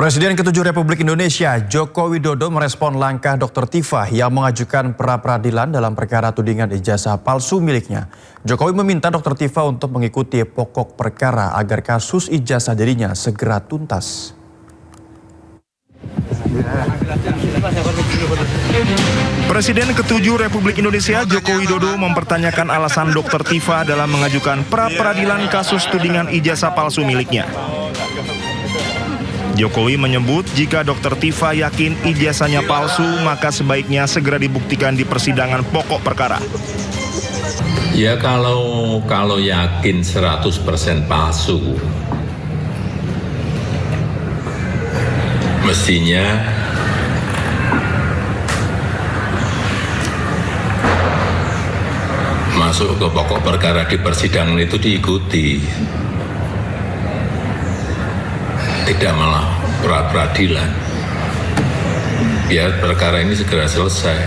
Presiden ke-7 Republik Indonesia Joko Widodo merespon langkah Dr. Tifa yang mengajukan pra-peradilan dalam perkara tudingan ijazah palsu miliknya. Jokowi meminta Dr. Tifa untuk mengikuti pokok perkara agar kasus ijazah dirinya segera tuntas. Presiden ke-7 Republik Indonesia Joko Widodo mempertanyakan alasan Dr. Tifa dalam mengajukan pra-peradilan kasus tudingan ijazah palsu miliknya. Jokowi menyebut jika Dr. Tifa yakin ijazahnya palsu, maka sebaiknya segera dibuktikan di persidangan pokok perkara. Ya kalau yakin 100% palsu, mestinya masuk ke pokok perkara di persidangan itu diikuti. Tidak malah pra-peradilan. Biar perkara ini segera selesai.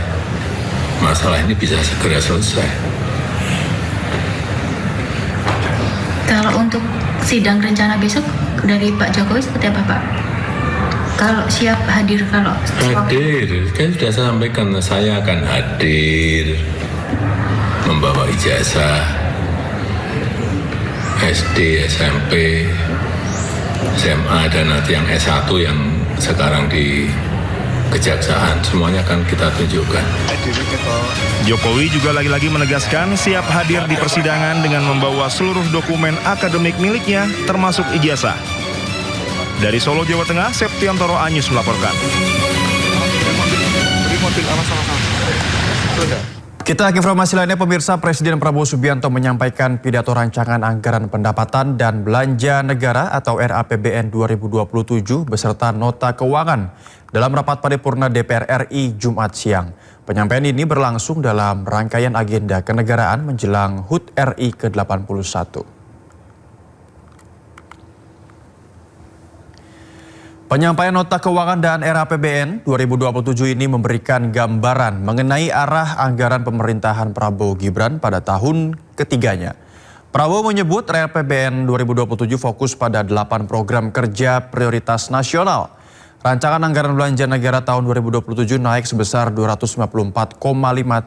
Masalah ini bisa segera selesai. Kalau untuk sidang rencana besok dari Pak Jokowi seperti apa, Pak? Kalau siap hadir kalau hadir, kan sudah saya sampaikan saya akan hadir membawa ijazah SD, SMP, SMA dan nanti yang S1 yang sekarang di Kejaksaan, semuanya akan kita tunjukkan. Jokowi juga lagi-lagi menegaskan siap hadir di persidangan dengan membawa seluruh dokumen akademik miliknya termasuk ijazah. Dari Solo, Jawa Tengah, Septiantoro Anyus melaporkan. Kita ke informasi lainnya, pemirsa. Presiden Prabowo Subianto menyampaikan pidato rancangan anggaran pendapatan dan belanja negara atau RAPBN 2027 beserta nota keuangan dalam rapat paripurna DPR RI Jumat siang. Penyampaian ini berlangsung dalam rangkaian agenda kenegaraan menjelang HUT RI ke-81. Penyampaian nota keuangan dan RAPBN 2027 ini memberikan gambaran mengenai arah anggaran pemerintahan Prabowo Gibran pada tahun ketiganya. Prabowo menyebut RAPBN 2027 fokus pada 8 program kerja prioritas nasional. Rancangan anggaran belanja negara tahun 2027 naik sebesar 254,5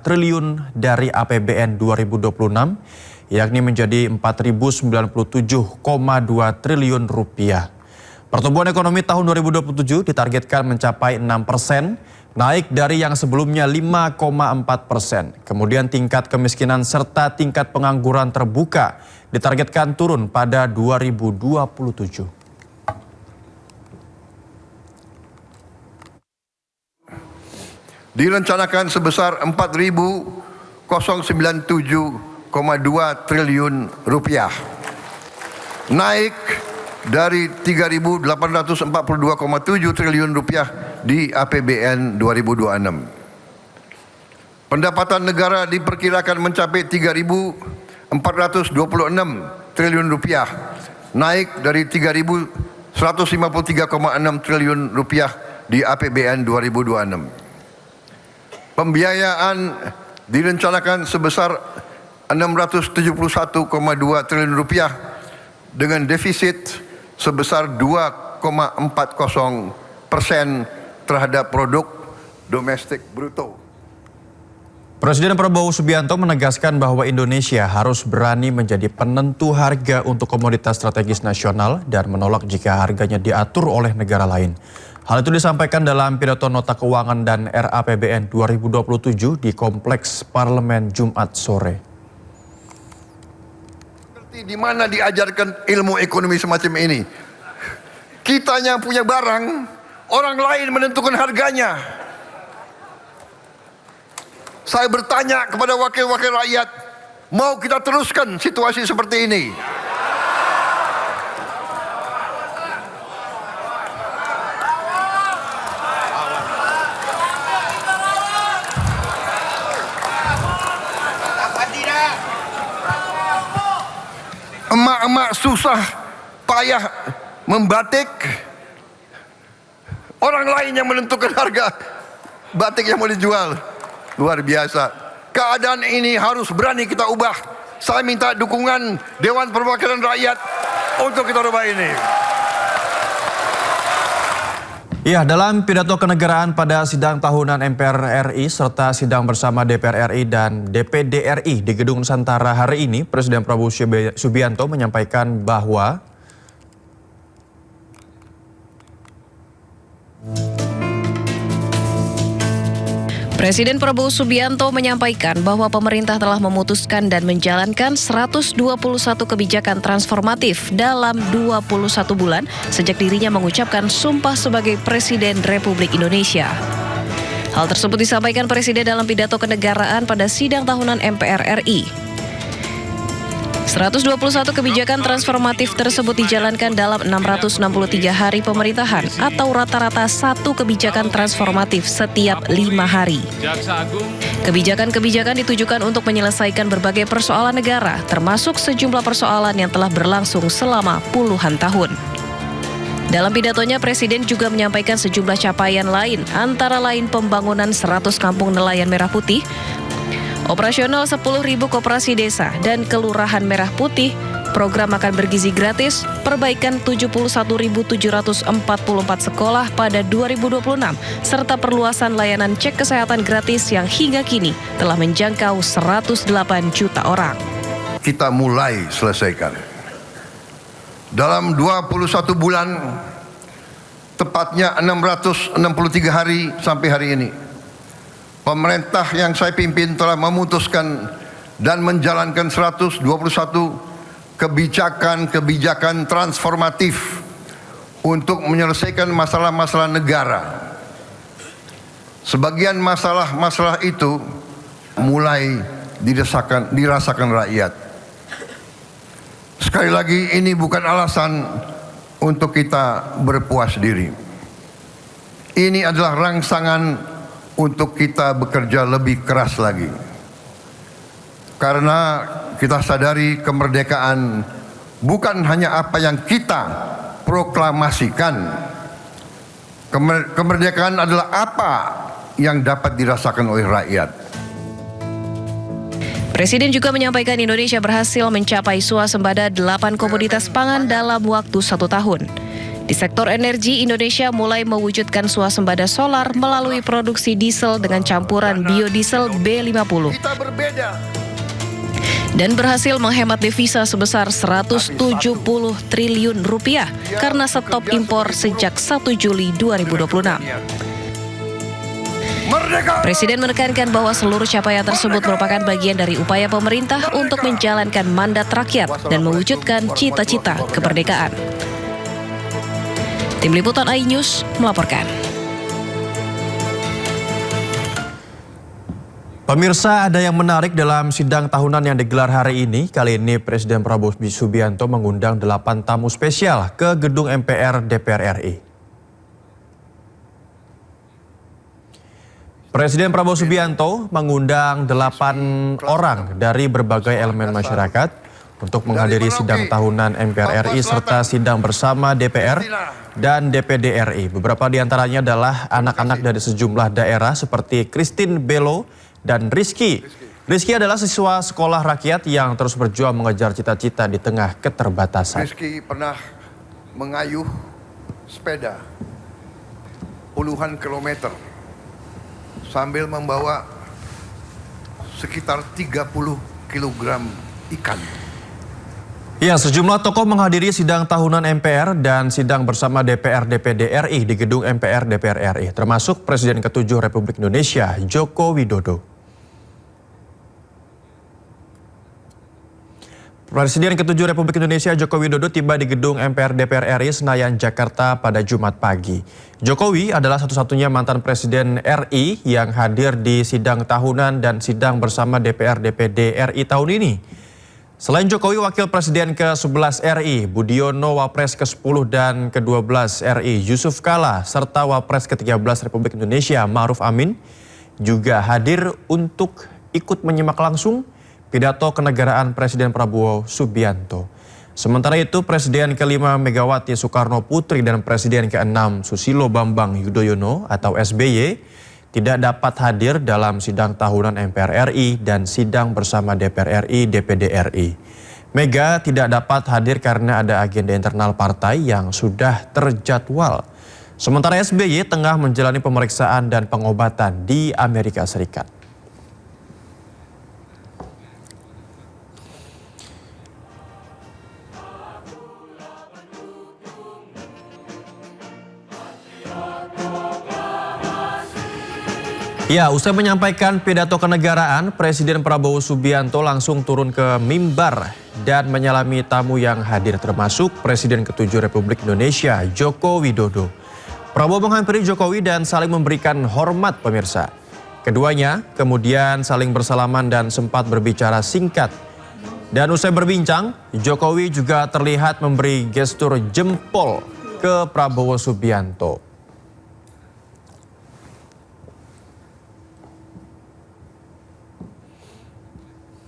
triliun dari APBN 2026, yakni menjadi 4.097,2 triliun rupiah. Pertumbuhan ekonomi tahun 2027 ditargetkan mencapai 6%, naik dari yang sebelumnya 5,4%. Kemudian tingkat kemiskinan serta tingkat pengangguran terbuka ditargetkan turun pada 2027. Direncanakan sebesar 4.097,2 triliun rupiah. Naik dari 3.842,7 triliun rupiah di APBN 2026. Pendapatan negara diperkirakan mencapai 3.426 triliun rupiah, naik dari 3.153,6 triliun rupiah di APBN 2026. Pembiayaan direncanakan sebesar 671,2 triliun rupiah dengan defisit sebesar 2,40% terhadap produk domestik bruto. Presiden Prabowo Subianto menegaskan bahwa Indonesia harus berani menjadi penentu harga untuk komoditas strategis nasional dan menolak jika harganya diatur oleh negara lain. Hal itu disampaikan dalam pidato nota keuangan dan RAPBN 2027 di Kompleks Parlemen Jumat sore. Di mana diajarkan ilmu ekonomi semacam ini? Kitanya punya barang, orang lain menentukan harganya. Saya bertanya kepada wakil-wakil rakyat, mau kita teruskan situasi seperti ini? Emak-emak susah payah membatik, orang lain yang menentukan harga batik yang mau dijual. Luar biasa. Keadaan ini harus berani kita ubah. Saya minta dukungan Dewan Perwakilan Rakyat untuk kita rubah ini. Ya, dalam pidato kenegaraan pada sidang tahunan MPR RI serta sidang bersama DPR RI dan DPD RI di Gedung Nusantara hari ini, Presiden Prabowo Subianto menyampaikan bahwa Presiden Prabowo Subianto menyampaikan bahwa pemerintah telah memutuskan dan menjalankan 121 kebijakan transformatif dalam 21 bulan sejak dirinya mengucapkan sumpah sebagai Presiden Republik Indonesia. Hal tersebut disampaikan Presiden dalam pidato kenegaraan pada sidang tahunan MPR RI. 121 kebijakan transformatif tersebut dijalankan dalam 663 hari pemerintahan atau rata-rata satu kebijakan transformatif setiap 5 hari. Kebijakan-kebijakan ditujukan untuk menyelesaikan berbagai persoalan negara, termasuk sejumlah persoalan yang telah berlangsung selama puluhan tahun. Dalam pidatonya, Presiden juga menyampaikan sejumlah capaian lain, antara lain pembangunan 100 kampung nelayan merah putih, operasional 10.000 koperasi desa dan kelurahan merah putih, program makan bergizi gratis, perbaikan 71.744 sekolah pada 2026, serta perluasan layanan cek kesehatan gratis yang hingga kini telah menjangkau 108 juta orang. Kita mulai selesaikan. Dalam 21 bulan, tepatnya 663 hari sampai hari ini, pemerintah yang saya pimpin telah memutuskan dan menjalankan 121 kebijakan transformatif untuk menyelesaikan masalah-masalah negara. Sebagian masalah-masalah itu mulai dirasakan rakyat. Sekali lagi, ini bukan alasan untuk kita berpuas diri. Ini adalah rangsangan untuk kita bekerja lebih keras lagi. Karena kita sadari kemerdekaan bukan hanya apa yang kita proklamasikan. Kemerdekaan adalah apa yang dapat dirasakan oleh rakyat. Presiden juga menyampaikan Indonesia berhasil mencapai swasembada 8 komoditas pangan dalam waktu 1 tahun. Di sektor energi, Indonesia mulai mewujudkan swasembada solar melalui produksi diesel dengan campuran biodiesel B50. Kita berbeda. Dan berhasil menghemat devisa sebesar 170 triliun rupiah karena stop impor sejak 1 Juli 2026. Presiden menekankan bahwa seluruh capaian tersebut merupakan bagian dari upaya pemerintah untuk menjalankan mandat rakyat dan mewujudkan cita-cita kemerdekaan. Tim Liputan iNews melaporkan. Pemirsa, ada yang menarik dalam sidang tahunan yang digelar hari ini. Kali ini Presiden Prabowo Subianto mengundang 8 tamu spesial ke gedung MPR DPR RI. Presiden Prabowo Subianto mengundang 8 orang dari berbagai elemen masyarakat untuk menghadiri sidang tahunan MPR RI serta sidang bersama DPR dan DPD RI. Beberapa di antaranya adalah anak-anak dari sejumlah daerah seperti Christine Belo dan Rizky. Rizky adalah siswa sekolah rakyat yang terus berjuang mengejar cita-cita di tengah keterbatasan. Rizky pernah mengayuh sepeda puluhan kilometer sambil membawa sekitar 30 kilogram ikan. Ya, sejumlah tokoh menghadiri sidang tahunan MPR dan sidang bersama DPR DPD RI di gedung MPR DPR RI, termasuk Presiden ke-7 Republik Indonesia, Joko Widodo. Presiden ke-7 Republik Indonesia Joko Widodo tiba di gedung MPR DPR RI Senayan, Jakarta pada Jumat pagi. Jokowi adalah satu-satunya mantan Presiden RI yang hadir di sidang tahunan dan sidang bersama DPR DPD RI tahun ini. Selain Jokowi, Wakil Presiden ke-11 RI, Budiono, Wapres ke-10 dan ke-12 RI, Yusuf Kala, serta Wapres ke-13 Republik Indonesia, Ma'ruf Amin, juga hadir untuk ikut menyimak langsung pidato kenegaraan Presiden Prabowo Subianto. Sementara itu, Presiden ke-5 Megawati Soekarno Putri dan Presiden ke-6 Susilo Bambang Yudhoyono atau SBY tidak dapat hadir dalam sidang tahunan MPR RI dan sidang bersama DPR RI, DPD RI. Mega tidak dapat hadir karena ada agenda internal partai yang sudah terjadwal. Sementara SBY tengah menjalani pemeriksaan dan pengobatan di Amerika Serikat. Ya, usai menyampaikan pidato kenegaraan, Presiden Prabowo Subianto langsung turun ke mimbar dan menyalami tamu yang hadir termasuk Presiden ke-7 Republik Indonesia, Joko Widodo. Prabowo menghampiri Jokowi dan saling memberikan hormat pemirsa. Keduanya kemudian saling bersalaman dan sempat berbicara singkat. Dan usai berbincang, Jokowi juga terlihat memberi gestur jempol ke Prabowo Subianto.